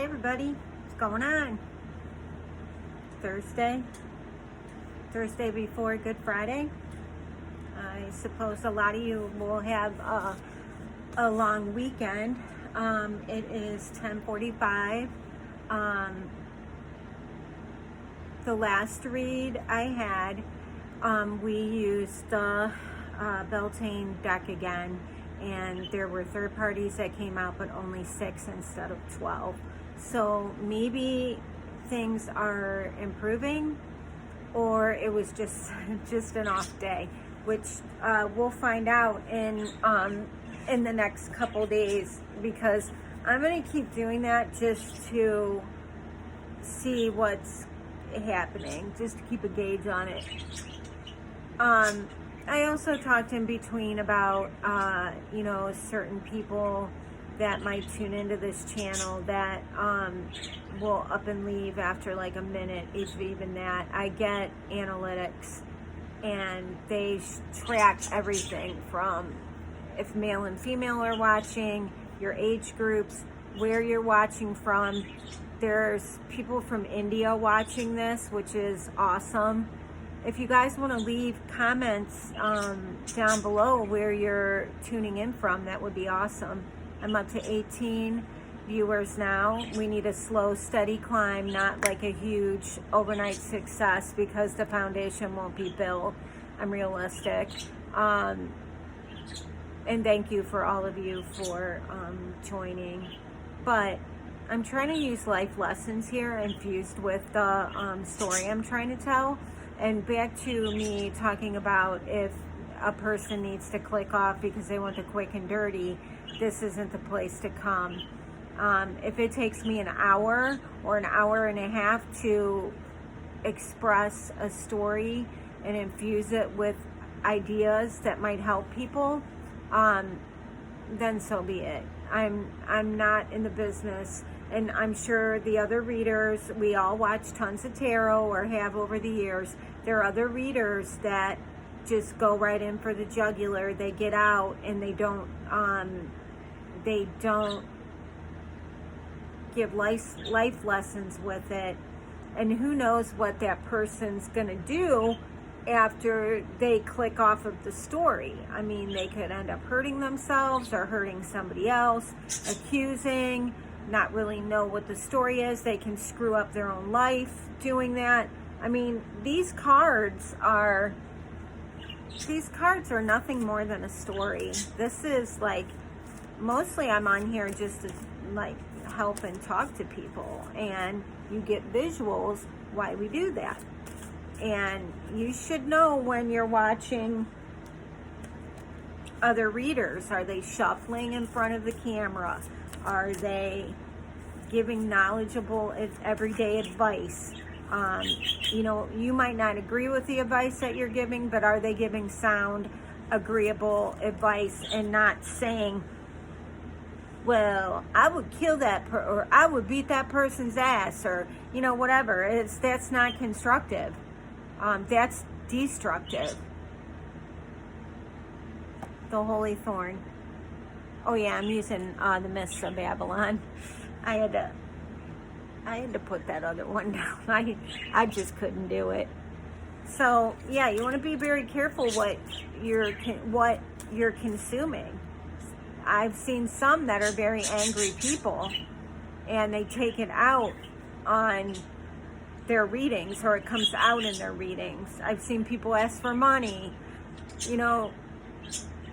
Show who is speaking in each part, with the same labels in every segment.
Speaker 1: everybody, what's going on? Thursday before Good Friday. I suppose a lot of you will have a long weekend. It is 10:45. The last read I had, we used the Beltane deck again, and there were third parties that came out, but only 6 instead of 12. So maybe things are improving, or it was just an off day, which we'll find out in the next couple days, because I'm going to keep doing that just to see what's happening, just to keep a gauge on it. I also talked in between about certain people that might tune into this channel that will up and leave after like a minute, if even that. I get analytics, and they track everything from if male and female are watching, your age groups, where you're watching from. There's people from India watching this, which is awesome. If you guys want to leave comments down below where you're tuning in from, that would be awesome. I'm up to 18 viewers now. We need a slow, steady climb, not like a huge overnight success, because the foundation won't be built. I'm realistic. And thank you for all of you for joining. But I'm trying to use life lessons here infused with the story I'm trying to tell. And back to me talking about if a person needs to click off because they want the quick and dirty, this isn't the place to come. If it takes me an hour or an hour and a half to express a story and infuse it with ideas that might help people, then so be it. I'm not in the business, and I'm sure the other readers, we all watch tons of tarot or have over the years. There are other readers that just go right in for the jugular. They get out and they don't give life lessons with it. And who knows what that person's gonna do after they click off of the story. I mean, they could end up hurting themselves or hurting somebody else, accusing, not really know what the story is. They can screw up their own life doing that. I mean, these cards are nothing more than a story. This is like, mostly I'm on here just to like help and talk to people, and you get visuals why we do that. And you should know when you're watching other readers. Are they shuffling in front of the camera? Are they giving knowledgeable everyday advice? You might not agree with the advice that you're giving, but are they giving sound, agreeable advice and not saying, well, I would kill that or I would beat that person's ass, or whatever. That's not constructive. That's destructive. The Holy Thorn. Oh yeah, I'm using the Mists of Babylon. I had to put that other one down. I just couldn't do it. So yeah, you want to be very careful what you're consuming. I've seen some that are very angry people, and they take it out on their readings, or it comes out in their readings. I've seen people ask for money.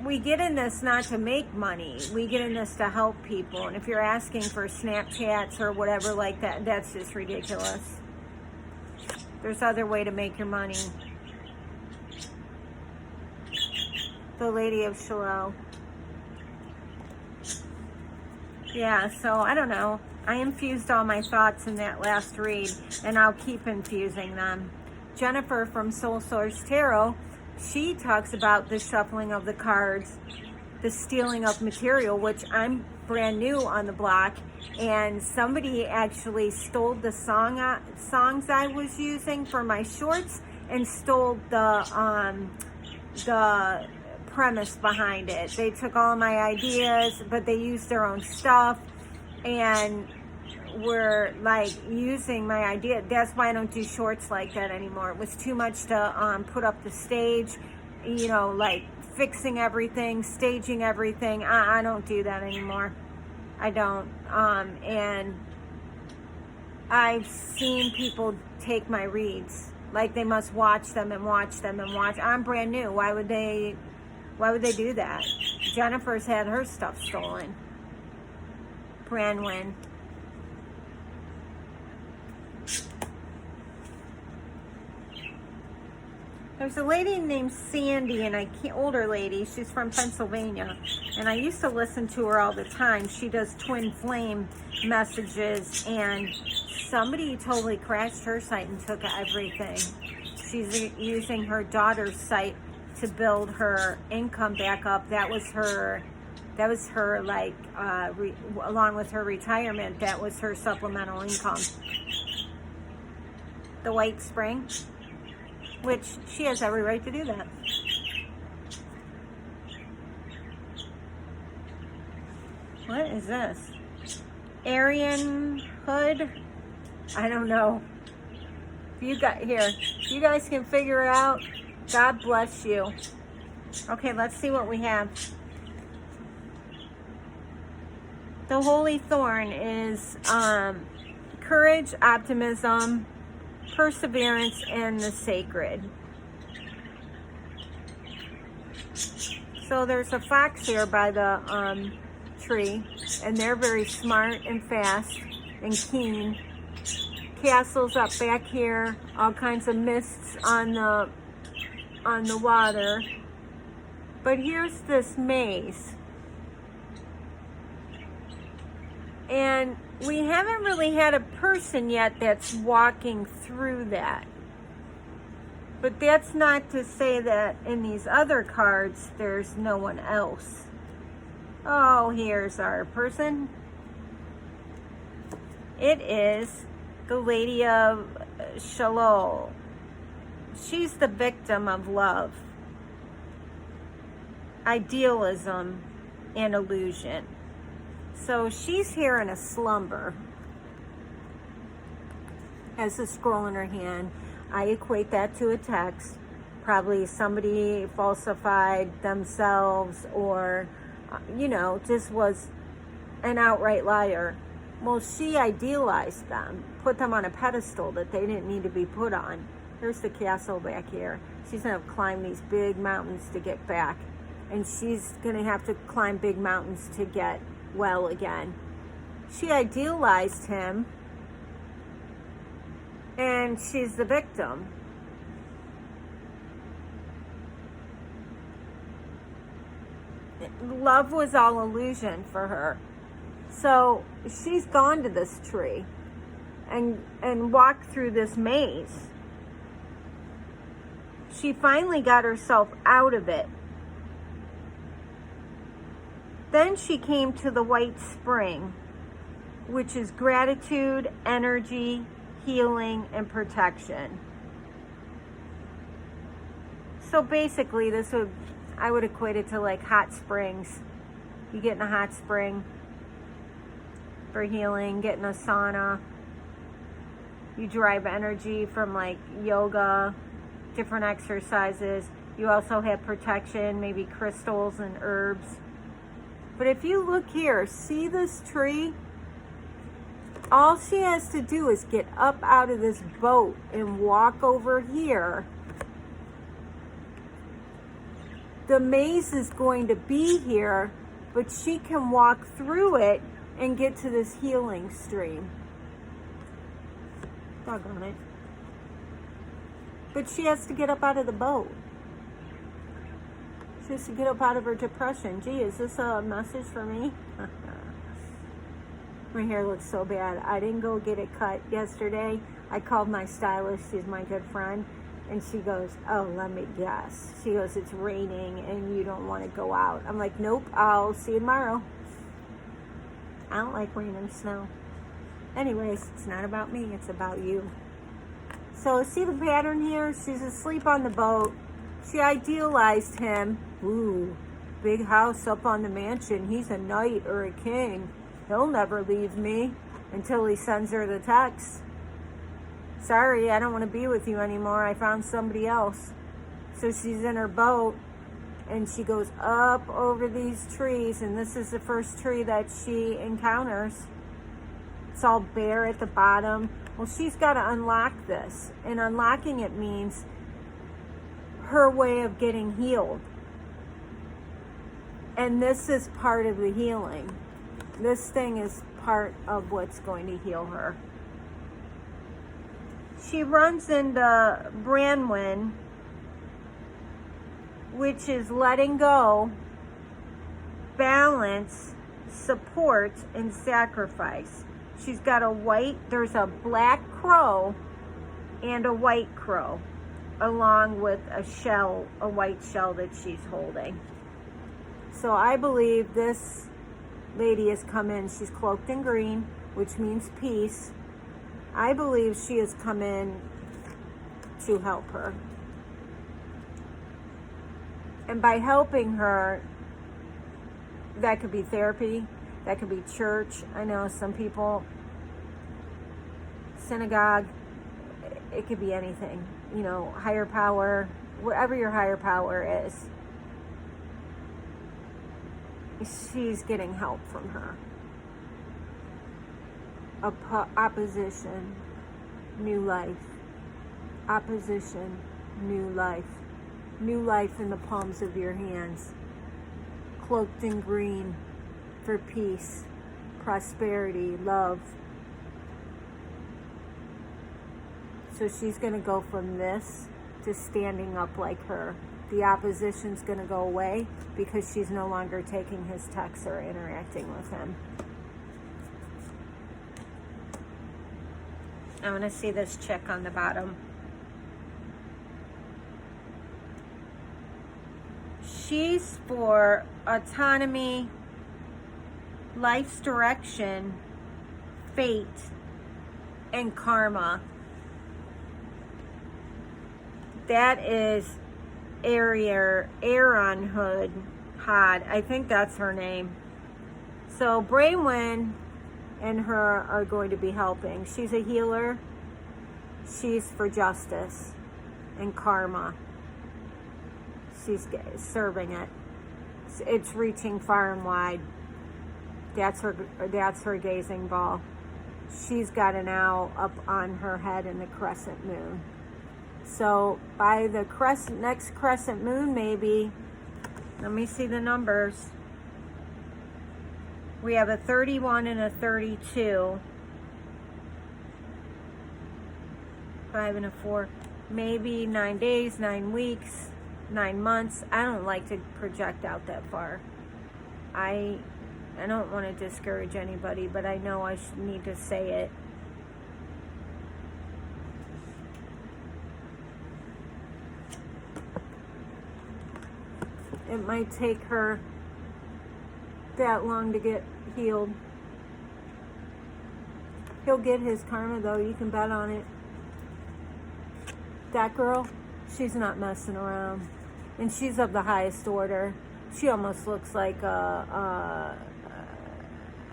Speaker 1: We get in this not to make money. We get in this to help people. And if you're asking for Snapchats or whatever like that, that's just ridiculous. There's other way to make your money. The Lady of Shalom. Yeah, so I don't know. I infused all my thoughts in that last read, and I'll keep infusing them. Jennifer from Soul Source Tarot, she talks about the shuffling of the cards, the stealing of material, which I'm brand new on the block, and somebody actually stole the songs I was using for my shorts and stole the premise behind it. They took all my ideas, but they used their own stuff. And were like using my idea. That's why I don't do shorts like that anymore. It was too much to put up the stage, you know, like fixing everything, staging everything. I don't do that anymore. I don't. And I've seen people take my reads like they must watch them and watch them and watch. I'm brand new. Why would they do that? Jennifer's had her stuff stolen. Branwyn. There's a lady named Sandy, and older lady. She's from Pennsylvania, and I used to listen to her all the time. She does twin flame messages, and somebody totally crashed her site and took everything. She's using her daughter's site to build her income back up. That was her like along with her retirement, that was her supplemental income. The White Spring, which she has every right to do that. What is this? Aryan Hood? I don't know. If you guys can figure it out, God bless you. Okay, let's see what we have. The Holy Thorn is courage, optimism, perseverance, and the sacred. So there's a fox here by the tree, and they're very smart and fast and keen. Castles up back here, all kinds of mists on the water. But here's this maze. And we haven't really had a person yet that's walking through that. But that's not to say that in these other cards there's no one else. Oh, here's our person. It is the Lady of Shalol. She's the victim of love, idealism, and illusion. So she's here in a slumber. Has a scroll in her hand. I equate that to a text. Probably somebody falsified themselves, or, just was an outright liar. Well, she idealized them, put them on a pedestal that they didn't need to be put on. Here's the castle back here. She's going to climb these big mountains to get back. And she's going to have to climb big mountains to get well again. She idealized him, and she's the victim. Love was all illusion for her. So she's gone to this tree and walked through this maze. She finally got herself out of it. Then she came to the White Spring, which is gratitude, energy, healing, and protection. So basically, I would equate it to like hot springs. You get in a hot spring for healing, get in a sauna. You derive energy from like yoga, different exercises. You also have protection, maybe crystals and herbs. But if you look here, see this tree? All she has to do is get up out of this boat and walk over here. The maze is going to be here, but she can walk through it and get to this healing stream. Doggone it. But she has to get up out of the boat. She has to get up out of her depression. Gee, is this a message for me? My hair looks so bad. I didn't go get it cut yesterday. I called my stylist. She's my good friend. And she goes, oh, let me guess. She goes, it's raining and you don't want to go out. I'm like, nope, I'll see you tomorrow. I don't like rain and snow. Anyways, it's not about me. It's about you. So see the pattern here? She's asleep on the boat. She idealized him. Ooh, big house up on the mansion. He's a knight or a king. He'll never leave me. until he sends her the text. Sorry, I don't want to be with you anymore. I found somebody else. So she's in her boat and she goes up over these trees, and this is the first tree that she encounters. It's all bare at the bottom. Well, she's got to unlock this, and unlocking it means her way of getting healed. And this is part of the healing. This thing is part of what's going to heal her. She runs into Branwen, which is letting go, balance, support, and sacrifice. She's got there's a black crow and a white crow, along with a white shell that she's holding. So I believe this lady has come in. She's cloaked in green, which means peace. I believe she has come in to help her. And by helping her, that could be therapy, that could be church. I know some people, synagogue, it could be anything. You know, higher power, wherever your higher power is. She's getting help from her. Opposition, new life. Opposition, new life. New life in the palms of your hands. Cloaked in green for peace, prosperity, love. So she's going to go from this to standing up like her. The opposition's going to go away because she's no longer taking his texts or interacting with him. I want to see this chick on the bottom. She's for autonomy, life's direction, fate, and karma. That is Aaron Hood. I think that's her name. So Branwen and her are going to be helping. She's a healer. She's for justice and karma. She's serving it. It's reaching far and wide. That's her gazing ball. She's got an owl up on her head in the crescent moon. So by the next crescent moon, maybe, let me see the numbers. We have a 31 and a 32. 5 and a 4. Maybe 9 days, 9 weeks, 9 months. I don't like to project out that far. I don't want to discourage anybody, but I know I need to say it. It might take her that long to get healed. He'll get his karma, though. You can bet on it. That girl, she's not messing around. And she's of the highest order. She almost looks like a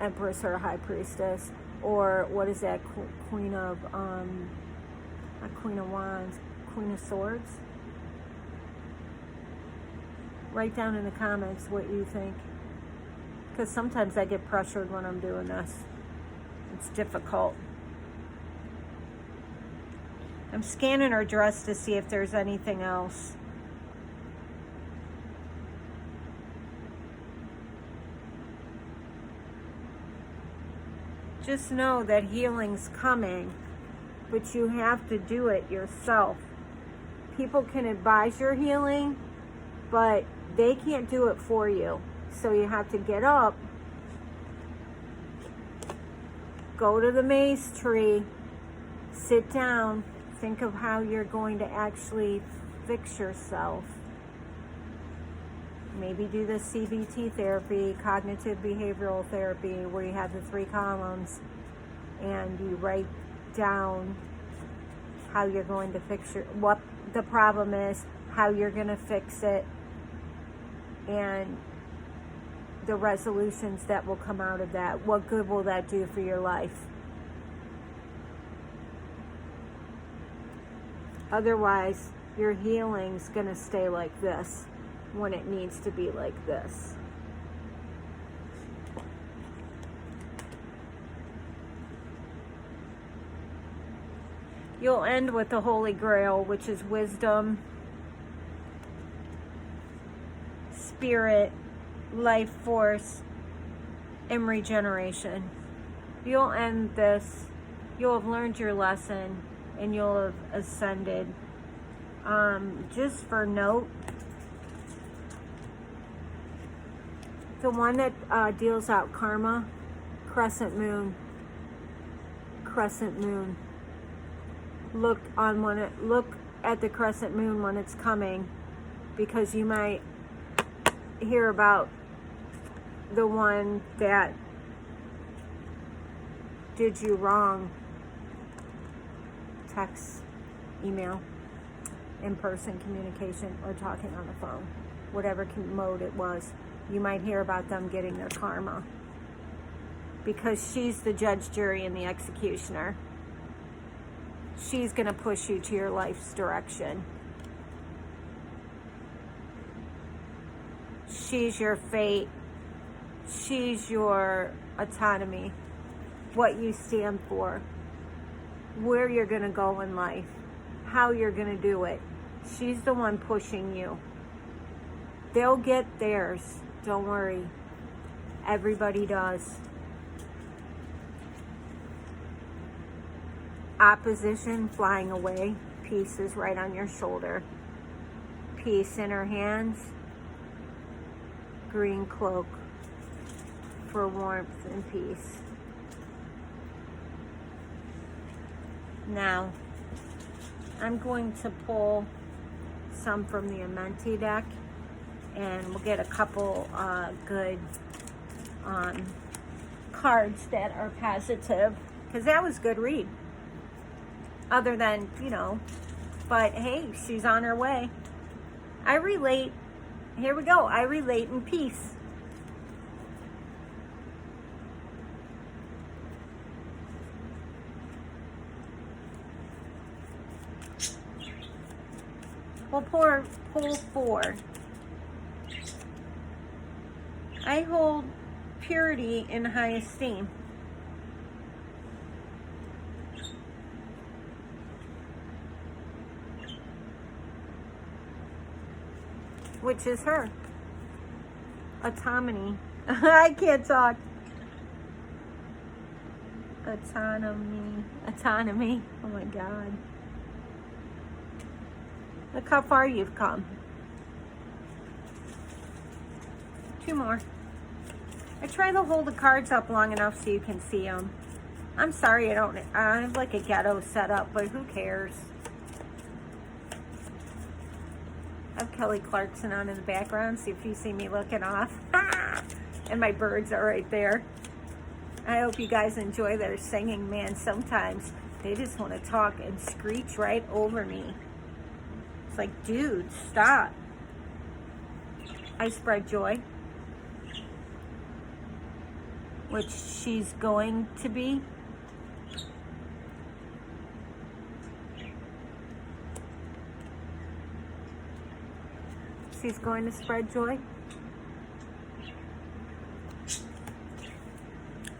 Speaker 1: empress or a high priestess. Or what is that? Queen of, not Queen of Wands, Queen of Swords. Write down in the comments what you think. Because sometimes I get pressured when I'm doing this. It's difficult. I'm scanning her dress to see if there's anything else. Just know that healing's coming, but you have to do it yourself. People can advise your healing, but they can't do it for you. So you have to get up, go to the mace tree, sit down, think of how you're going to actually fix yourself. Maybe do the CBT therapy, cognitive behavioral therapy, where you have the 3 columns and you write down how you're going to fix what the problem is, how you're going to fix it, and the resolutions that will come out of that. What good will that do for your life? Otherwise, your healing's gonna stay like this when it needs to be like this. You'll end with the Holy Grail, which is wisdom, spirit, life force, and regeneration. You'll end this, you'll have learned your lesson, and you'll have ascended. Just for note, the one that deals out karma, crescent moon. Look at the crescent moon when it's coming, because you might hear about the one that did you wrong. Text, email, in-person communication, or talking on the phone, whatever mode it was. You might hear about them getting their karma, because she's the judge, jury, and the executioner. She's going to push you to your life's direction. She's your fate. She's your autonomy, what you stand for, where you're going to go in life, how you're going to do it. She's the one pushing you. They'll get theirs. Don't worry. Everybody does. Opposition flying away. Peace is right on your shoulder. Peace in her hands. Green cloak for warmth and peace. Now, I'm going to pull some from the Amenti deck, and we'll get a couple good cards that are positive, because that was a good read. Other than, but hey, she's on her way. I relate. Here we go. I relate in peace. We'll pull 4. I hold purity in high esteem. Which is her. Autonomy. I can't talk. Autonomy. Oh my God. Look how far you've come. 2 more. I try to hold the cards up long enough so you can see them. I'm sorry I have like a ghetto setup, but who cares? I have Kelly Clarkson on in the background, see if you see me looking off. And my birds are right there. I hope you guys enjoy their singing. Man, sometimes they just want to talk and screech right over me. It's like, dude, stop. I spread joy, which she's going to be. She's going to spread joy.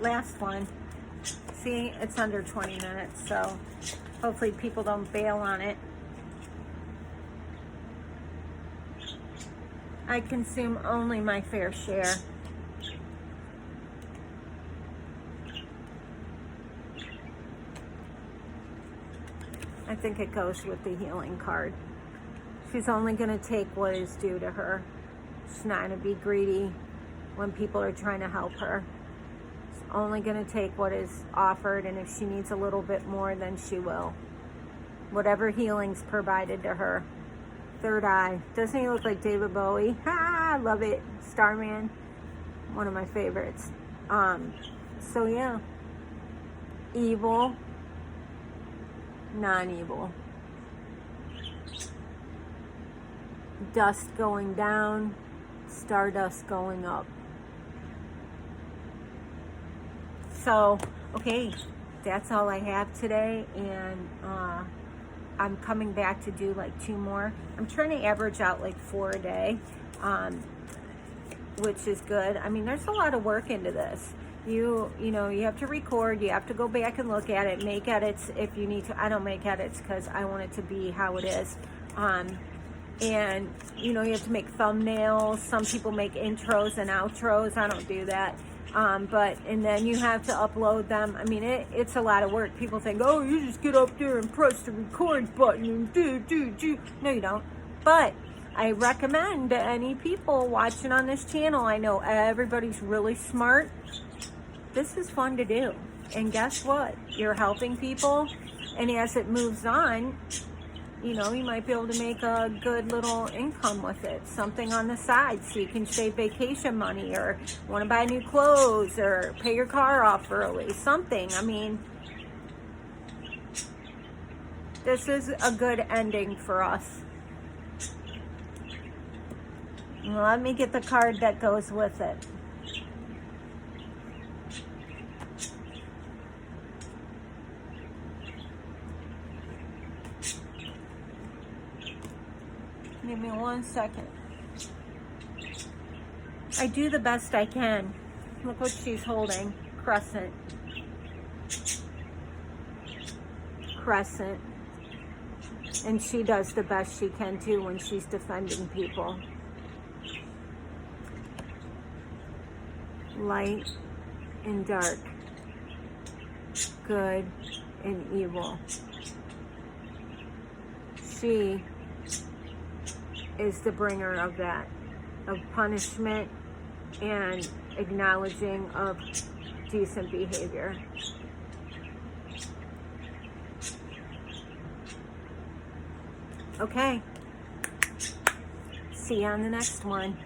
Speaker 1: Last one. See, it's under 20 minutes, so hopefully people don't bail on it. I consume only my fair share. I think it goes with the healing card. She's only going to take what is due to her. She's not going to be greedy when people are trying to help her. She's only going to take what is offered, and if she needs a little bit more, then she will. Whatever healing's provided to her. Third eye. Doesn't he look like David Bowie? Ha! I love it. Starman. One of my favorites. So yeah. Evil. Non-evil. Dust going down, stardust going up. So, okay, that's all I have today, and I'm coming back to do like 2 more. I'm trying to average out like 4 a day, which is good. I mean, there's a lot of work into this. You know, you have to record, you have to go back and look at it, make edits if you need to. I don't make edits because I want it to be how it is. And, you know, you have to make thumbnails. Some people make intros and outros. I don't do that. And then you have to upload them. I mean, it's a lot of work. People think, oh, you just get up there and press the record button and do. No, you don't. But I recommend to any people watching on this channel, I know everybody's really smart. This is fun to do. And guess what? You're helping people. And as it moves on, you know, you might be able to make a good little income with it. Something on the side so you can save vacation money or want to buy new clothes or pay your car off early. Something. I mean, this is a good ending for us. Let me get the card that goes with it. Give me 1 second. I do the best I can. Look what she's holding. Crescent. Crescent. And she does the best she can too when she's defending people. Light and dark. Good and evil. She is the bringer of that, of punishment and acknowledging of decent behavior. Okay. See you on the next one.